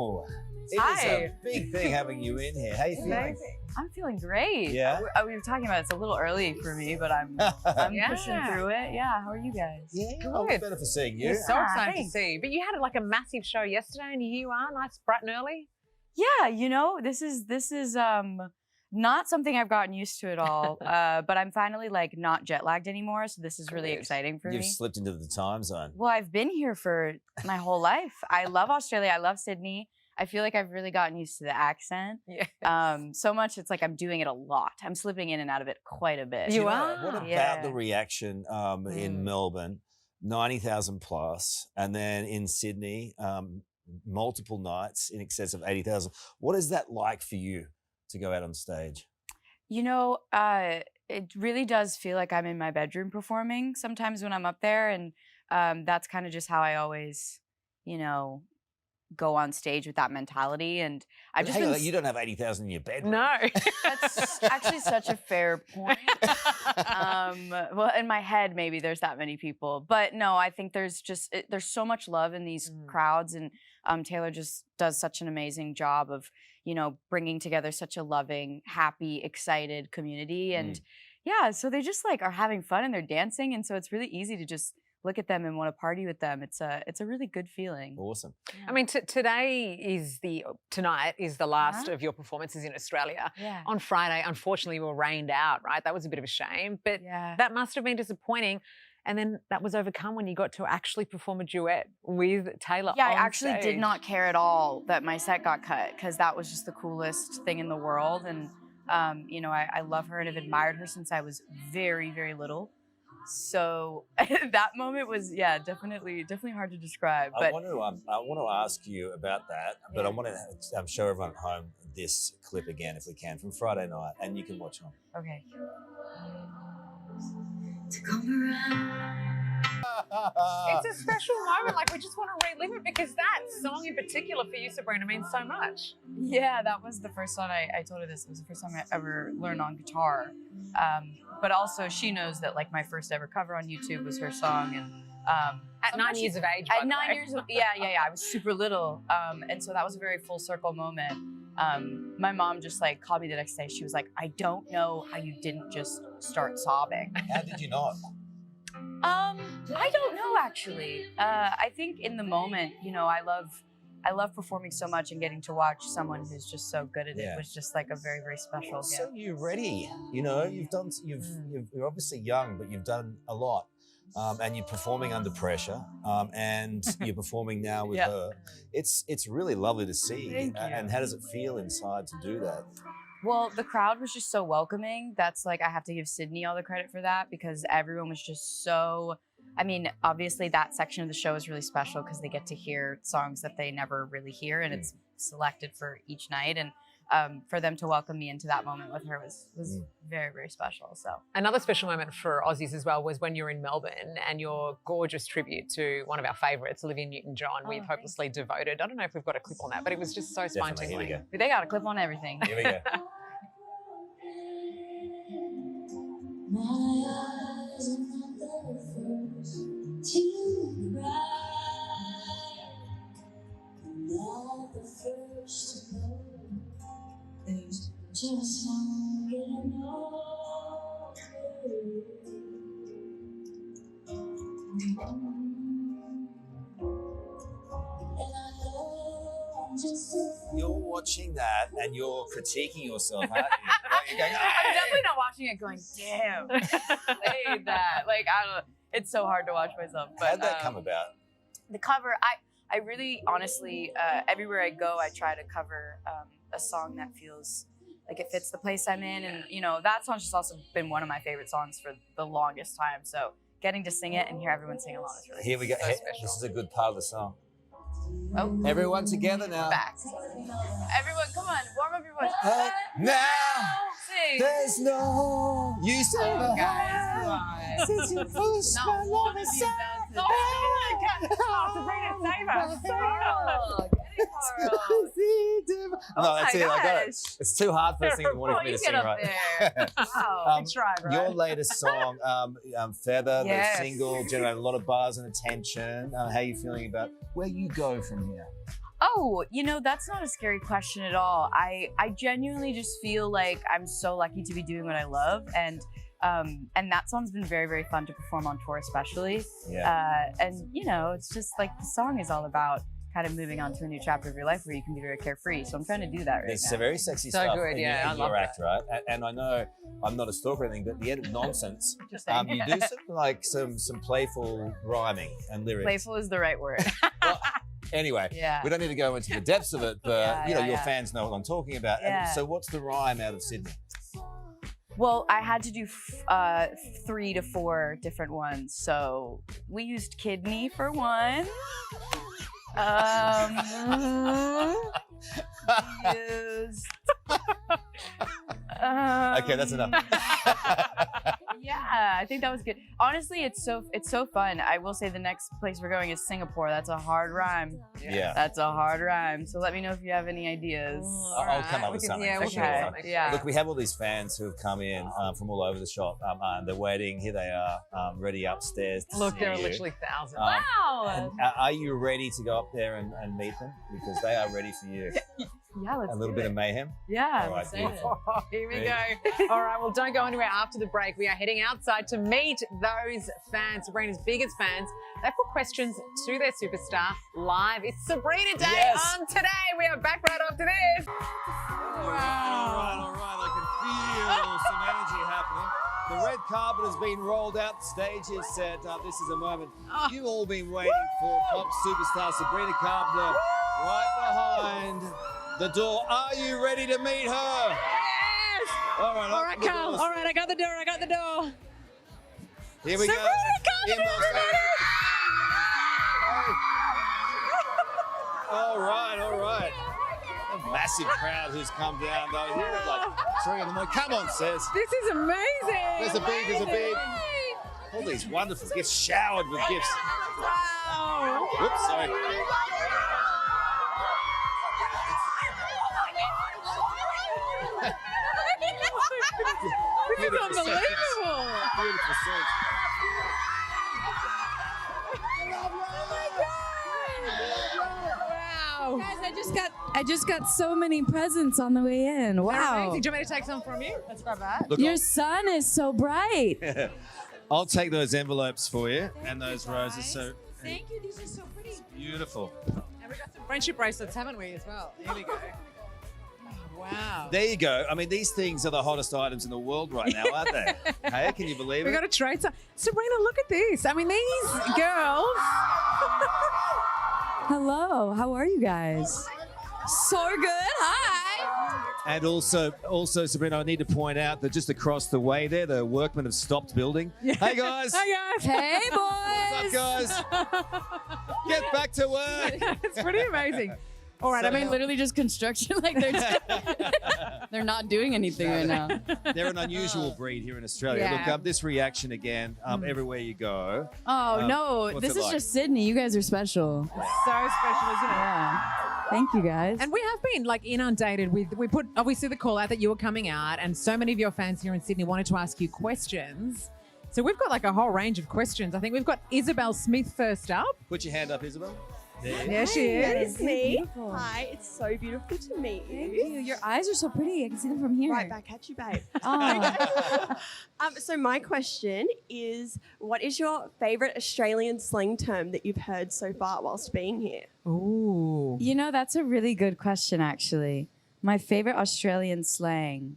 Oh, it is Hi. a big thing having you in here. How you feeling? I'm feeling great. Yeah? We were talking about it's a little early for me, but I'm pushing through it. Yeah. How are you guys? Yeah, I'm Good. better for seeing you. We're so excited to thanks. see you. But you had like a massive show yesterday, and here you are, nice, bright and early. Yeah, you know, this is not something I've gotten used to at all. But I'm finally like not jet lagged anymore, so this is really Good. exciting for You've me. slipped into the time zone. Well, I've been here for my whole life. I love Australia. I love Sydney. I feel like I've really gotten used to the accent. Yeah. So much it's like I'm doing it a lot. I'm slipping in and out of it quite a bit. You know, are? What about Yeah. the reaction in Melbourne? 90,000 plus, and then in Sydney, multiple nights in excess of 80,000. What is that like for you to go out on stage? You know, it really does feel like I'm in my bedroom performing sometimes when I'm up there. And that's kind of just how I always, you know, go on stage with that mentality. And I've just Hang been... on, you don't have 80,000 in your bedroom. No. That's actually such a fair point. Well, in my head, maybe there's that many people. But no, I think there's just, there's so much love in these crowds. And Taylor just does such an amazing job of, you know, bringing together such a loving, happy, excited community. And yeah, so they just like are having fun and they're dancing. And so it's really easy to just look at them and want to party with them. It's a really good feeling. Awesome. I mean, tonight is the last of your performances in Australia. Yeah. On Friday, unfortunately, you were rained out, right? That was a bit of a shame, but that must have been disappointing. And then that was overcome when you got to actually perform a duet with Taylor. Yeah, I on actually stage. did not care at all that my set got cut because that was just the coolest thing in the world. And, you know, I love her and have admired her since I was very, very little. So that moment was, yeah, definitely hard to describe. But I want to ask you about that, but I want to show everyone at home this clip again, if we can, from Friday night, and you can watch on. okay. To come around. It's a special moment. Like, we just want to relive it because that song in particular for you, Sabrina, means so much. Yeah, that was the first song I told her this. It was the first time I ever learned on guitar. But also she knows that like my first ever cover on YouTube was her song. And At 9 years of age, by At the 9 way. years old, yeah. I was super little. And so that was a very full circle moment. My mom just like called me the next day. She was like, I don't know how you didn't just start sobbing. How did you not? I don't know actually. I think in the moment, you know, I love performing so much, and getting to watch someone who's just so good at it was just like a very, very special gift. So you're ready. You know, you're obviously young, but you've done a lot. And you're performing under pressure, and you're performing now with her. It's really lovely to see. Thank you. And how does it feel inside to do that? Well, the crowd was just so welcoming. That's like, I have to give Sydney all the credit for that because everyone was just so, I mean, obviously that section of the show is really special because they get to hear songs that they never really hear, and it's selected for each night. And for them to welcome me into that moment with her was very, very special. So Another special moment for Aussies as well was when you were in Melbourne and your gorgeous tribute to one of our favourites, Olivia Newton-John, with Hopelessly Devoted. I don't know if we've got a clip on that, but it was just so Definitely. spontaneous. Here we go. but they got a clip on everything. Here we go. My eyes are not the first to cry, not the first to know. There's just some getting over. And I know I'm just a You're watching that and you're critiquing yourself, aren't you? Like, you're going, I'm definitely not watching it going, damn, they made that. Like, I don't know. It's so hard to watch myself. But how'd that come about? The cover, I really, honestly, everywhere I go, I try to cover a song that feels like it fits the place I'm in. And, you know, that song's just also been one of my favorite songs for the longest time. So getting to sing it and hear everyone sing along is really Here we go. so Hey, special. this is a good part of the song. Oh, Everyone together now. back. Everyone, come on, warm up your voice. Now, Sing. there's no use in Oh, the guys, come on. since you pushed my Not love one of you aside. dancing. Sabrina, save us. Carl, get it, Carl. No, that's my it. I got it. gosh. It's too hard first thing in the morning Oh, for me you to get sing up right. there. Wow. Good try, bro. Your latest song, Feather, Yes. the single, generated a lot of buzz and attention. How are you feeling about where you go from here? Oh, that's not a scary question at all. I genuinely just feel like I'm so lucky to be doing what I love, and that song's been very, very fun to perform on tour, especially. Yeah. And it's just like the song is all about kind of moving on to a new chapter of your life where you can be very carefree. So I'm trying to do that right It's now. a very sexy So stuff. good, in yeah, your, I in love your act, right? And I know I'm not a stalker or anything, but at the end of Nonsense, you do some playful rhyming and lyrics. Playful is the right word. Well, anyway, Yeah. we don't need to go into the depths of it, but your yeah. fans know what I'm talking about. Yeah. And so what's the rhyme out of Sydney? Well, I had to do 3 to 4 different ones. So we used kidney for one. Used. Okay, that's enough. Yeah, I think that was good. Honestly, it's so fun. I will say the next place we're going is Singapore. That's a hard rhyme. Yeah. That's a hard rhyme. So let me know if you have any ideas. I'll come up with something. Yeah, for we'll sure. come up with something. Yeah. Look, we have all these fans who have come in from all over the shop. They're waiting. Here they are, ready upstairs. To Look, see there are you. literally thousands. Wow. And, are you ready to go up there and meet them? Because they are ready for you. Yeah, let's A little do bit it. of mayhem. Yeah. All right, let's do it. beautiful. Here we Yeah. go. All right, well, don't go anywhere after the break. We are heading outside to meet those fans, Sabrina's biggest fans. They put questions to their superstar live. It's Sabrina Day Yes. on Today. We are back right after this. All right. I can feel some energy happening. The red carpet has been rolled out. The stage is set up. This is a moment you've all been waiting for. Pop superstar Sabrina Carpenter right behind the door. Are you ready to meet her? Yes! All right, All right, Carl. All right, I got the door. Here we go. Sabrina Carpenter, Inbox. everybody! All right. A massive crowd who's come down though. Here at like 3 in the morning. Come on, Says. This is amazing. There's a big. All these wonderful gifts, showered with gifts. Wow. Whoops, sorry. This is unbelievable. Beautiful scenes. Wow. Guys, I just got so many presents on the way in. They're Wow. amazing. Do you want me to take some from you? Let's grab that. Look, Your sun is so bright. I'll take those envelopes for you and those roses. So Thank you. These are so pretty. beautiful. And we've got some friendship bracelets, haven't we, as well? Here we go. Oh, wow. There you go. I mean, these things are the hottest items in the world right now, aren't they? Hey, can you believe We've it? got to trade some. Sabrina, look at this. I mean, these girls. Hello. How are you guys? So good. Hi. And also, Sabrina, I need to point out that just across the way there, the workmen have stopped building. Hey, guys. Hi, guys. Hey, What's boys. up, guys? Get back to work. It's pretty amazing. All right. So- I mean, literally just construction. Like they're not doing anything right now. They're an unusual breed here in Australia. Yeah. Look, this reaction again, everywhere you go. Oh no, what's this it is like? just Sydney. You guys are special. So special, isn't it? Yeah. Thank you guys. And we have been like inundated with, we put obviously the call out that you were coming out, and so many of your fans here in Sydney wanted to ask you questions. So we've got like a whole range of questions. I think we've got Isabel Smith first up. Put your hand up, Isabel. There. There she That is. is me. Beautiful. Hi, it's so beautiful to meet Thank you. you. Your eyes are so pretty. I can see them from here. Right back at you, babe. Oh. So my question is, what is your favourite Australian slang term that you've heard so far whilst being here? Ooh. You know, that's a really good question, actually. My favorite Australian slang.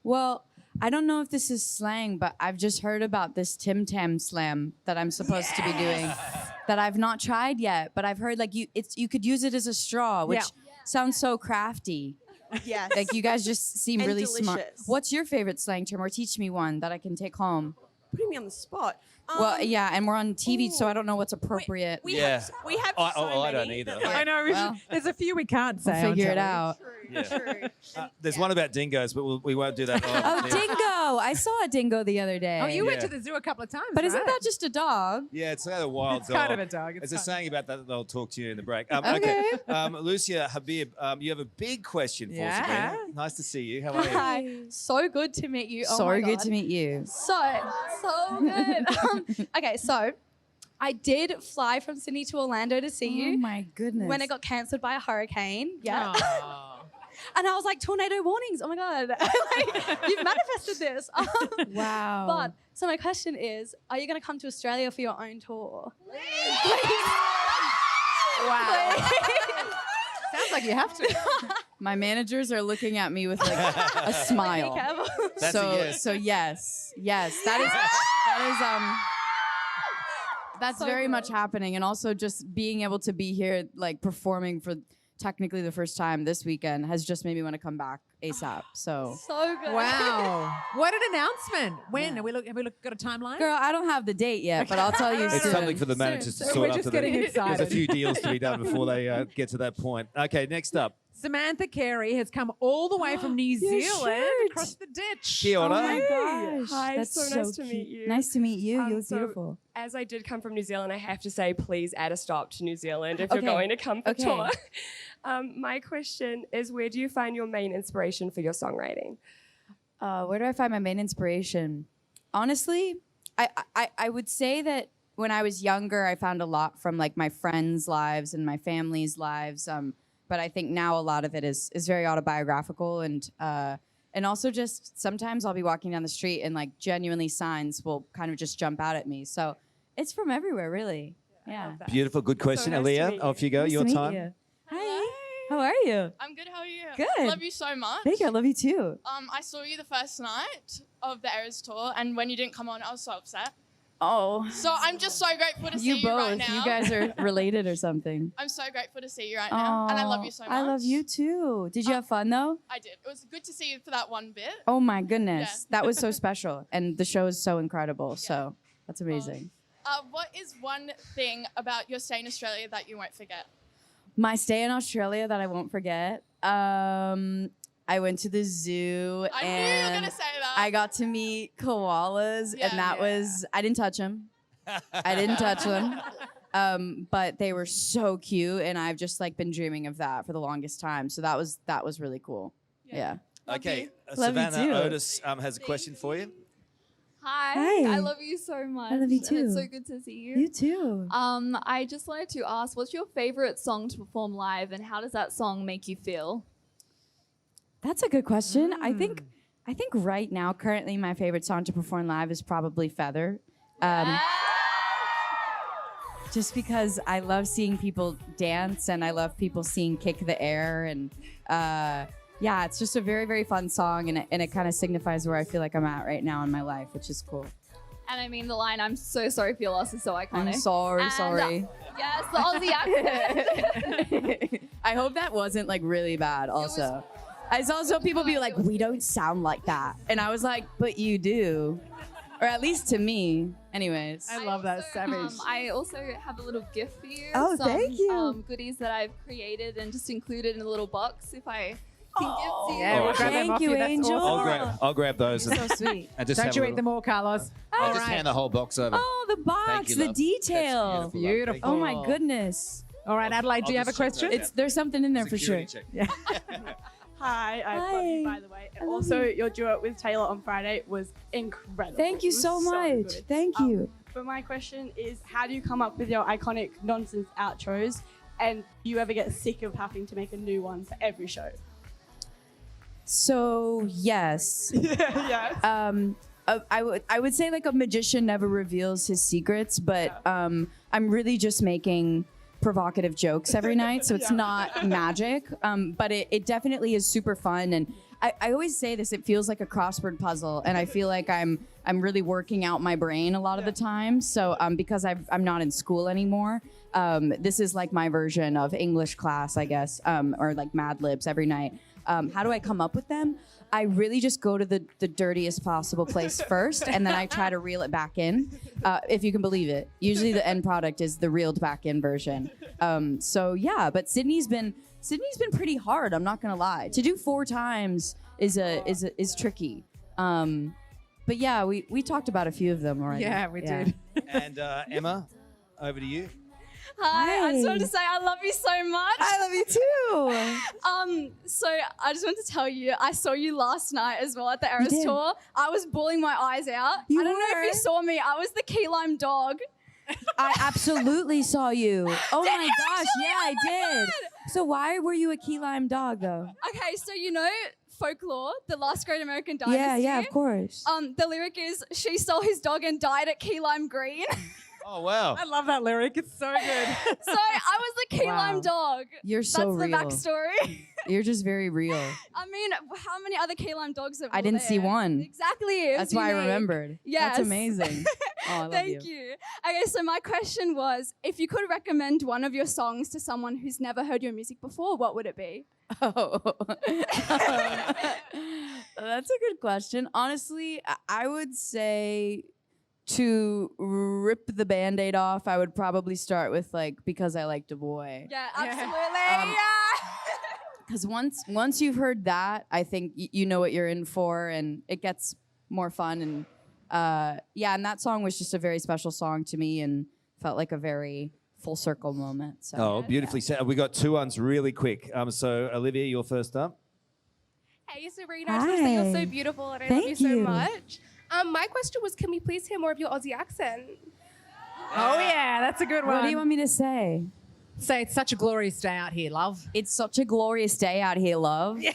Well, I don't know if this is slang, but I've just heard about this Tim Tam slam that I'm supposed to be doing that I've not tried yet. But I've heard like you could use it as a straw, which sounds so crafty. Yes. Like you guys just seem And really smart. delicious. What's your favorite slang term, or teach me one that I can take home? Putting me on the spot. Well, yeah, and we're on TV, so I don't know what's appropriate. We Yeah. have, we have I- so I don't many. either. I know. Well, there's a few we can't say. We'll on figure it telly. out. True, Yeah. true. There's one about dingoes, but we won't do that. Oh, dingo! I saw a dingo the other day. Oh, you went Yeah. to the zoo a couple of times. But isn't right? that just a dog? Yeah, it's like a wild It's dog. kind of a dog. It's a fun. saying about that they'll talk to you in the break. Okay. Lucia Habib, you have a big question for Yeah. Sabrina. Nice to see you. How are you? Hi, so good to meet you. Oh So my good God. to meet you. So good. Okay, so I did fly from Sydney to Orlando to see Oh you my goodness. when it got cancelled by a hurricane. Yeah. Aw. And I was like, tornado warnings. Oh my God. Like, you've manifested this. Wow. But so my question is, are you going to come to Australia for your own tour? Wow. Sounds like you have to. My managers are looking at me with like a Be smile. careful. That's a yes. So yes, that's So very good. much happening, and also just being able to be here, like performing for technically the first time this weekend, has just made me want to come back ASAP. So, So good. Wow. What an announcement. When? Have we got a timeline? girl, I don't have the date yet, but I'll tell you It's soon. something for the managers to So sort we're out. just for them. getting There's excited. a few deals to be done before they get to that point. Okay, next up. Samantha Carey has come all the way from New Your Zealand shirt. across the ditch. Kia ora. Oh my gosh. Hi, That's so nice to meet cute. you. Nice to meet you. You look So beautiful. As I did come from New Zealand, I have to say, please add a stop to New Zealand if you're Okay. going to come for Okay. tour. My question is, where do you find your main inspiration for your songwriting? Where do I find my main inspiration? Honestly, I would say that when I was younger, I found a lot from like my friends' lives and my family's lives. But I think now a lot of it is very autobiographical, and also just sometimes I'll be walking down the street and like genuinely signs will kind of just jump out at me. So it's from everywhere, really. Yeah. Beautiful, good question. nice to Aaliyah, meet you. off you go. Nice Your to meet time. you. Hi. Hello. How are you? I'm good. How are you? Good. Love you so much. Thank you. I love you too. I saw you the first night of the Eras tour, and when you didn't come on, I was so upset. Oh. So I'm just so grateful to see You you right both. now. You guys are related or something. I'm so grateful to see you right now, and I love you so much. I love you too. Did you have fun though? I did. It was good to see you for that one bit. Oh my goodness. Yeah. That was so special. And the show is so incredible. So that's amazing. What is one thing about your stay in Australia that you won't forget? My stay in Australia that I won't forget. I went to the zoo I knew you were and gonna say that. I got to meet koalas, Yeah. and that was, I didn't touch them. I didn't touch them. But they were so cute, and I've just like been dreaming of that for the longest time. So that was really cool. Yeah. Okay, Love you Savannah too. Otis has a question for you. Hi. Hi. I love you so much. I love you And too. it's so good to see you. You too. I just wanted to ask, what's your favorite song to perform live, and how does that song make you feel? That's a good question. I think right now, currently, my favorite song to perform live is probably Feather. Just because I love seeing people dance, and I love people seeing Kick the Air, and yeah, it's just a very, very fun song, and it kind of signifies where I feel like I'm at right now in my life, which is cool. And I mean, the line, I'm so sorry for your loss, is so iconic. I'm sorry, And, sorry. Yes, the Aussie accent. I hope that wasn't like really bad also. I saw some people be like, we don't sound like that. And I was like, but you do. Or at least to me. Anyways. I love that, Savage. I also have a little gift for you. Oh, some, thank you. Goodies that I've created and just included in a little box if I can give to you. Yeah, we'll grab them Thank off you, That's Angel. awesome. I'll grab those and, So sweet. and just Don't have you a eat little- them all, Carlos. I'll All just right. hand the whole box over. Oh, the box, you, the love. detail. That's Beautiful. Oh my goodness. All right, Adelaide, do you I'll have a just check question? that It's there's something in there for sure. Security check. Hi, I love you by the way. I And love also your duet with Taylor on Friday was incredible. Thank you It was so much. good. Thank you. But my question is, how do you come up with your iconic nonsense outros? And do you ever get sick of having to make a new one for every show? So yes. Yes. I would say like a magician never reveals his secrets, but I'm really just making provocative jokes every night, so it's not magic. But it definitely is super fun, and I always say this: it feels like a crossword puzzle, and I feel like I'm really working out my brain a lot of the time. So because I'm not in school anymore, this is like my version of English class, I guess, or like Mad Libs every night. How do I come up with them? I really just go to the dirtiest possible place first, and then I try to reel it back in, if you can believe it. Usually the end product is the reeled back in version. So yeah, but Sydney's been pretty hard. I'm not gonna lie. To do 4 times is tricky. But yeah, we talked about a few of them already. Yeah, we did. And Emma, over to you. Hi, I just Hi. wanted to say I love you so much. I love you too. So I just wanted to tell you, I saw you last night as well at the Eras did? tour. I was bawling my eyes out. You I don't know were? if you saw me. I was the key lime dog. I absolutely saw you. Oh my gosh, yeah, I did. So why were you a key lime dog though? Okay, so you know Folklore, the last great American dynasty? Yeah, of course. The lyric is, she stole his dog and died at Key Lime Green. Oh, wow. I love that lyric. It's so good. So I was a Key Wow. Lime dog. You're so real. That's the backstory. You're just very real. I mean, how many other Key Lime dogs have I didn't see one. Exactly. it was That's why I unique. remembered. Yes. That's amazing. Oh, I love Thank you. Okay, so my question was, if you could recommend one of your songs to someone who's never heard your music before, what would it be? Oh. That's a good question. Honestly, I would say to rip the Band-Aid off, I would probably start with like Because I Liked a Boy. Yeah, absolutely. Because once you've heard that, I think you know what you're in for, and it gets more fun. And and that song was just a very special song to me, and felt like a very full circle moment. So. Oh, beautifully said. We got two ones really quick. So Olivia, you're first up. Hey, Sabrina, I just want to say you're so beautiful and I love you so much. My question was, can we please hear more of your Aussie accent? Oh, yeah, that's a good one. What do you want me to say? Say it's such a glorious day out here, love. It's such a glorious day out here, love. And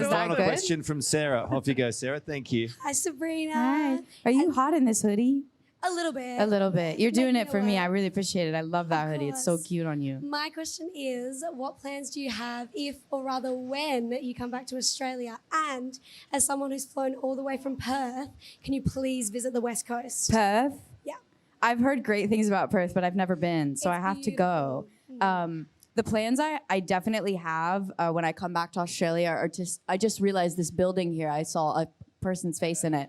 Is that final good? question from Sarah. Off you go, Sarah. Thank you. Hi, Sabrina. Hi. Are you hot in this hoodie? A little bit. A little bit. You're doing Making it for it me. work. I really appreciate it. I love that hoodie. It's so course. cute on you. My question is, what plans do you have if, or rather when, you come back to Australia? And as someone who's flown all the way from Perth, can you please visit the West Coast? Perth? Yeah. I've heard great things about Perth, but I've never been, so I have to go. The plans I definitely have when I come back to Australia are I just realized this building here, I saw a person's face in it.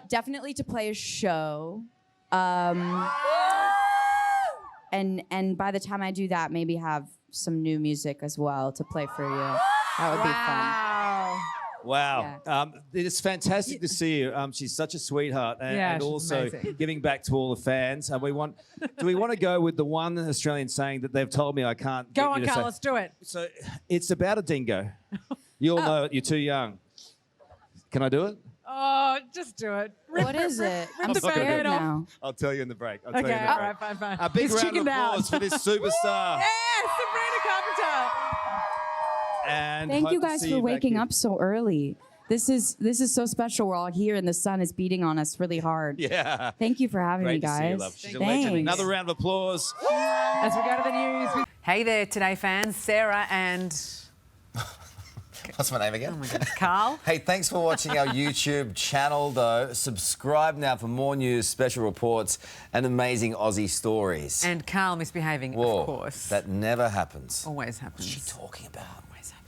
Definitely to play a show. And by the time I do that, maybe have some new music as well to play for you. That would be fun. Wow. It's fantastic to see you. She's such a sweetheart and she's also amazing. giving back to all the fans. And do we want to go with the one Australian saying that they've told me I can't Go get on, you to Carl, say? let's do it. So it's about a dingo. You'll know it. You're too young. Can I do it? Oh, just do it. What is it? I'm the scared Band-Aid off. now. I'll tell you in the break. Okay, all right, fine. A big He's round of chickened out. applause for this superstar. Yes, Sabrina Carpenter. And Thank hope you to guys see for you back waking here. up so early. This is so special. We're all here and the sun is beating on us really hard. Yeah. Thank you for having Great me, to see you, guys. love. She's a Thanks. legend. Another round of applause. As we go to the news. Hey there, Today fans. Sarah and What's my name again? oh my God, Carl. Hey, thanks for watching our YouTube channel, though. Subscribe now for more news, special reports, and amazing Aussie stories. And Carl misbehaving, Whoa, of course. that never happens. Always happens. What's she talking about? Always happens.